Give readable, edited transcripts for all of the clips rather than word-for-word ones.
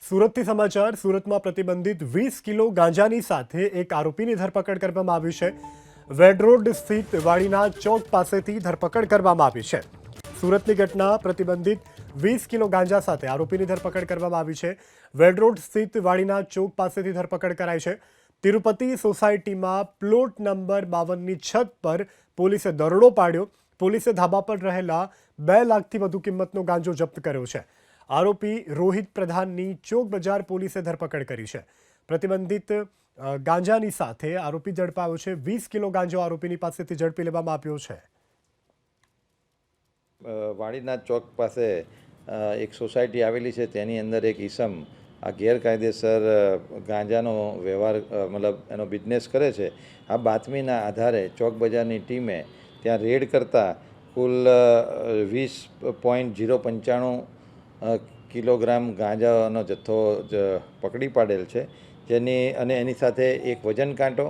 સુરતથી સમાચાર સુરતમાં પ્રતિબંધિત 20 કિલો ગાંજાની સાથે એક આરોપીની ધરપકડ કરવામાં આવી છે। વેડ રોડ સ્થિત વાડીના ચોક પાસેથી ધરપકડ કરવામાં આવી છે। સુરતની ઘટના પ્રતિબંધિત 20 કિલો ગાંજા સાથે આરોપીની ધરપકડ કરવામાં આવી છે। વેડ રોડ સ્થિત વાડીના ચોક પાસેથી ધરપકડ કરાઈ છે। તિરુપતિ સોસાયટીમાં પ્લોટ નંબર 52ની છત પર પોલીસે દરોડો પાડ્યો। પોલીસે ધાબા પર રહેલા 2 લાખથી વધુ કિંમતનો ગાંજો જપ્ત કર્યો છે। આરોપી રોહિત પ્રધાનની ચોક બજાર પોલીસે ધરપકડ કરી છે। પ્રતિબંધિત ગાંજાની સાથે આરોપી ઝડપાયો છે। 20 કિલો ગાંજો આરોપીની પાસેથી ઝડપી લેવામાં આવ્યો છે। વાડીના ચોક પાસે એક સોસાયટી આવેલી છે, તેની અંદર એક ઈસમ આ ગેરકાયદેસર ગાંજાનો વ્યવહાર મતલબ એનો બિઝનેસ કરે છે। આ બાતમીના આધારે ચોક બજારની ટીમે ત્યાં રેડ કરતાં કુલ 20.095 કિલોગ્રામ ગાંજાનો જથ્થો પકડી પાડેલ છે, એની સાથે એક વજન કાંટો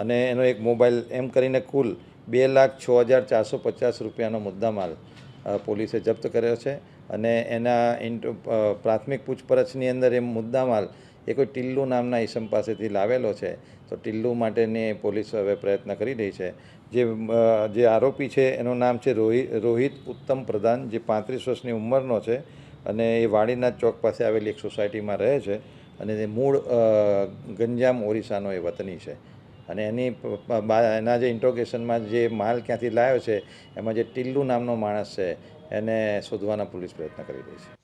અને એનો એક મોબાઈલ એમ કરીને કુલ 2,06,450 રૂપિયાનો મુદ્દામાલ પોલીસે જપ્ત કર્યો છે। અને એના પ્રાથમિક પૂછપરછની અંદર એ મુદ્દામાલ એ કોઈ ટિલ્લુ નામના ઈસમ પાસેથી લાવેલો છે। તો ટિલ્લુ માટેની પોલીસ હવે પ્રયત્ન કરી રહી છે। જે આરોપી છે એનું નામ છે રોહિત ઉત્તમ પ્રધાન, જે 35 વર્ષની ઉંમરનો છે અને એ વાડીના ચોક પાસે આવેલી એક સોસાયટીમાં રહે છે અને એ મૂળ ગંજામ ઓરિસ્સાનો એ વતની છે। અને એના જે ઇન્ટ્રોગેશનમાં જે માલ ક્યાંથી લાવ્યો છે એમાં જે ટિલ્લુ નામનો માણસ છે એને શોધવાના પોલીસ પ્રયત્ન કરી રહી છે।